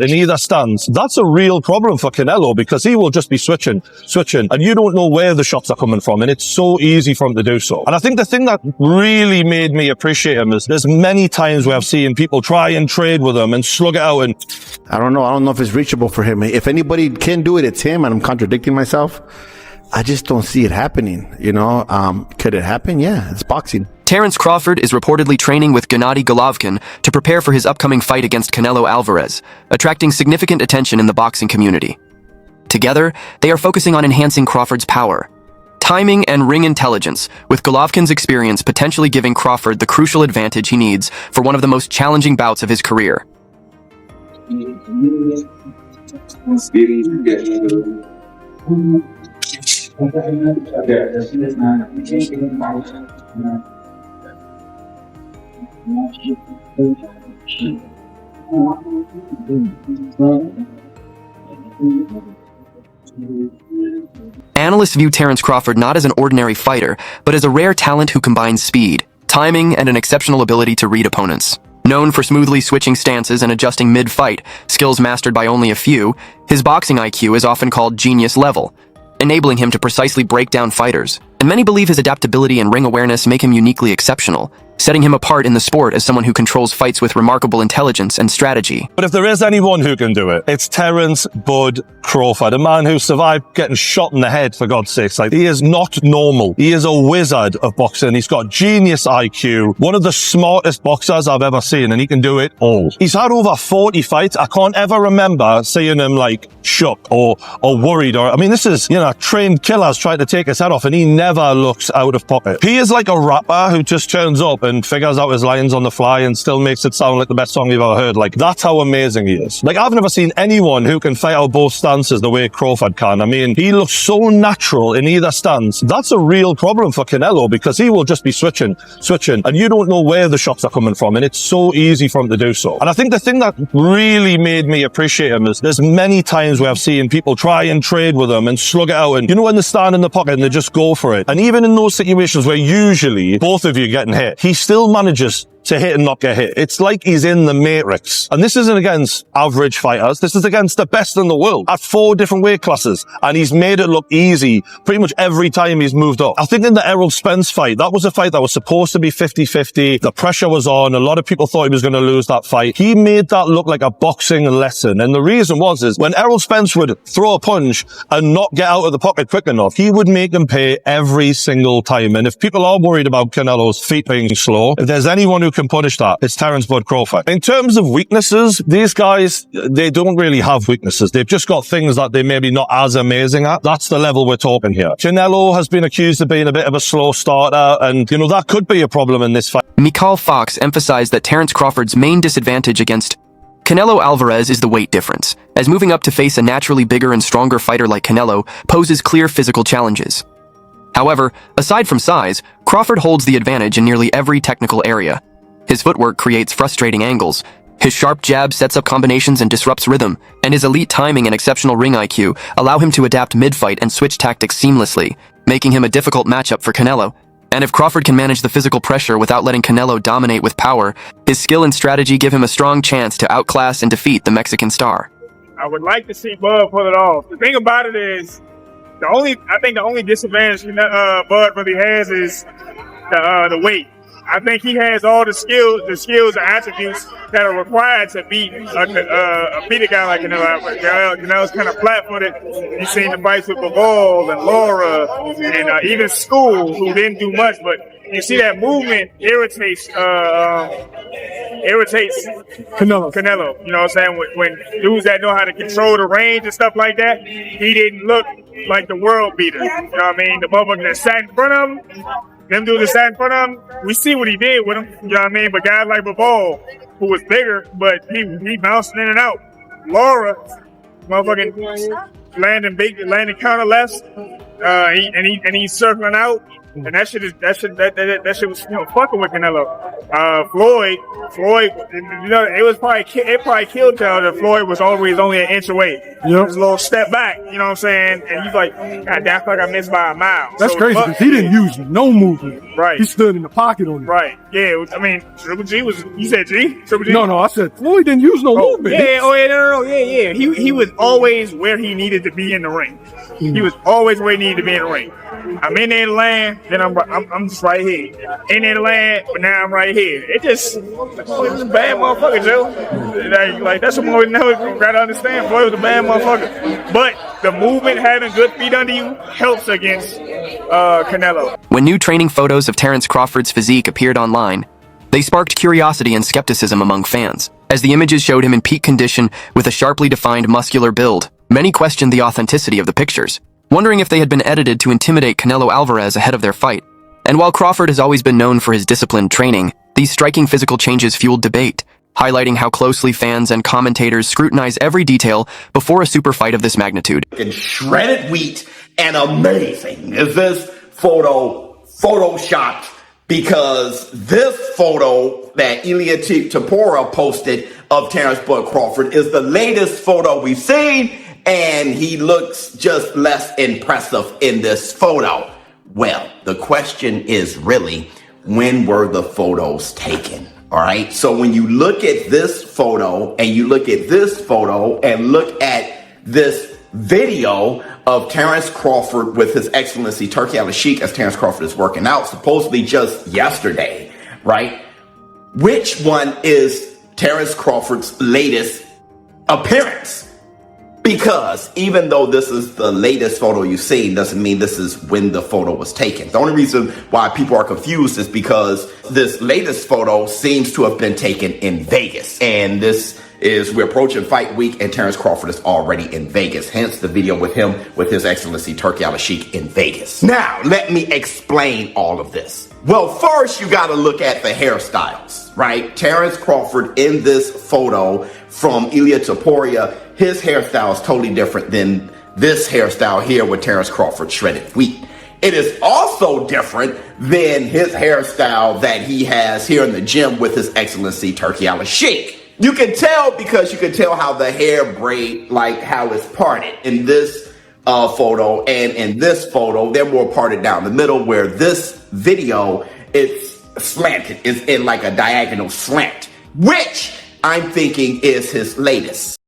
In either stance, that's a real problem for Canelo because he will just be switching, and you don't know where the shots are coming from, and it's so easy for him to do so. And I think the thing that really made me appreciate him is there's many times where I've seen people try and trade with him and slug it out, and I don't know if it's reachable for him. If anybody can do it, it's him, and I'm contradicting myself. I just don't see it happening, Could it happen? Yeah, it's boxing. Terrence Crawford is reportedly training with Gennady Golovkin to prepare for his upcoming fight against Canelo Alvarez, attracting significant attention in the boxing community. Together, they are focusing on enhancing Crawford's power, timing, and ring intelligence, with Golovkin's experience potentially giving Crawford the crucial advantage he needs for one of the most challenging bouts of his career. Analysts view Terrence Crawford not as an ordinary fighter, but as a rare talent who combines speed, timing, and an exceptional ability to read opponents. Known for smoothly switching stances and adjusting mid-fight, skills mastered by only a few, his boxing IQ is often called genius level, enabling him to precisely break down fighters. And many believe his adaptability and ring awareness make him uniquely exceptional, setting him apart in the sport as someone who controls fights with remarkable intelligence and strategy. But if there is anyone who can do it, it's Terrence Bud Crawford, a man who survived getting shot in the head, for God's sakes. He is not normal. He is a wizard of boxing. He's got genius IQ, one of the smartest boxers I've ever seen, and he can do it all. He's had over 40 fights. I can't ever remember seeing him shook or worried. This is, trained killers trying to take his head off, and he never looks out of pocket. He is like a rapper who just turns up and figures out his lines on the fly and still makes it sound like the best song you've ever heard. That's how amazing he is. I've never seen anyone who can fight out both stances the way Crawford can. He looks so natural in either stance. That's a real problem for Canelo because he will just be switching, and you don't know where the shots are coming from, and it's so easy for him to do so. And I think the thing that really made me appreciate him is there's many times where I've seen people try and trade with him and slug it out, and when they stand in the pocket and they just go for it. And even in those situations where usually both of you are getting hit, he still manages to hit and not get hit. It's like he's in the Matrix. And this isn't against average fighters. This is against the best in the world at 4 different weight classes. And he's made it look easy pretty much every time he's moved up. I think in the Errol Spence fight, that was a fight that was supposed to be 50-50. The pressure was on. A lot of people thought he was going to lose that fight. He made that look like a boxing lesson. And the reason is when Errol Spence would throw a punch and not get out of the pocket quick enough, he would make them pay every single time. And if people are worried about Canelo's feet being slow, if there's anyone who can punish that, it's Terrence Bud Crawford. In terms of weaknesses, these guys, they don't really have weaknesses. They've just got things that they maybe not as amazing at. That's the level we're talking here. Canelo has been accused of being a bit of a slow starter, and that could be a problem in this fight. Mikal Fox emphasized that Terrence Crawford's main disadvantage against Canelo Alvarez is the weight difference, as moving up to face a naturally bigger and stronger fighter like Canelo poses clear physical challenges. However, aside from size, Crawford holds the advantage in nearly every technical area. His footwork creates frustrating angles, his sharp jab sets up combinations and disrupts rhythm, and his elite timing and exceptional ring IQ allow him to adapt mid-fight and switch tactics seamlessly, making him a difficult matchup for Canelo. And if Crawford can manage the physical pressure without letting Canelo dominate with power, his skill and strategy give him a strong chance to outclass and defeat the Mexican star. I would like to see Bud pull it off. The thing about it is, I think the only disadvantage Bud really has is the weight. I think he has all the skills and attributes that are required to beat a guy like Canelo Alvarez. Canelo's kind of flat-footed. You've seen the fights with Bivol and Laura and even School, who didn't do much, but you see that movement irritates Canelo. You know what I'm saying? When dudes that know how to control the range and stuff like that, he didn't look like the world beater. You know what I mean? The motherfucker that sat in front of him, them dudes that sat in front of him, we see what he did with him. You know what I mean? But guys like Bivol, who was bigger, but he bounced in and out. Laura, motherfucking landing counter lefts, and he's circling out. and that shit was fucking with Canelo. Floyd, it probably killed y'all that Floyd was always only an inch away. Yep. Just a little step back, you know what I'm saying? And he's like, God damn, I feel like I missed by a mile. That's crazy because he didn't use no movement. Right. He stood in the pocket on it. Right. Yeah. I mean, Triple G was. You said G? Triple G? No, I said Floyd didn't use no movement. Yeah. Oh yeah. No. Yeah. He was always where he needed to be in the ring. He was always where he needed to be in the ring. I'm in there to land, then I'm just right here. In there to land, but now I'm right here. It was a bad motherfucker, Joe. Like that's what we gotta understand. Floyd was a bad motherfucker. But the movement, having good feet under you, helps against Canelo. When new training photos of Terrence Crawford's physique appeared online, they sparked curiosity and skepticism among fans. As the images showed him in peak condition with a sharply defined muscular build, many questioned the authenticity of the pictures, wondering if they had been edited to intimidate Canelo Alvarez ahead of their fight. And while Crawford has always been known for his disciplined training, these striking physical changes fueled debate, highlighting how closely fans and commentators scrutinize every detail before a super fight of this magnitude. And shredded wheat and amazing is this photo photoshopped, because this photo that Ilia Tapora posted of Terrence Bud Crawford is the latest photo we've seen, and he looks just less impressive in this photo. Well, the question is really, when were the photos taken? All right. So when you look at this photo and you look at this photo and look at this video of Terrence Crawford with His Excellency Turki Al-Sheikh as Terrence Crawford is working out, supposedly just yesterday, right? Which one is Terrence Crawford's latest appearance? Because even though this is the latest photo you've seen, doesn't mean this is when the photo was taken. The only reason why people are confused is because this latest photo seems to have been taken in Vegas. And we're approaching fight week and Terrence Crawford is already in Vegas. Hence the video with him with His Excellency Turki Al-Sheikh in Vegas. Now, let me explain all of this. Well, first you got to look at the hairstyles, right? Terrence Crawford in this photo from Ilia Tapora, his hairstyle is totally different than this hairstyle here with Terrence Crawford shredded wheat. It is also different than his hairstyle that he has here in the gym with His Excellency Turki Al-Sheikh. You can tell because you can tell how the hair braid, like how it's parted in this photo, and in this photo, they're more parted down the middle, where this video, it's slanted. It's in like a diagonal slant, which I'm thinking is his latest.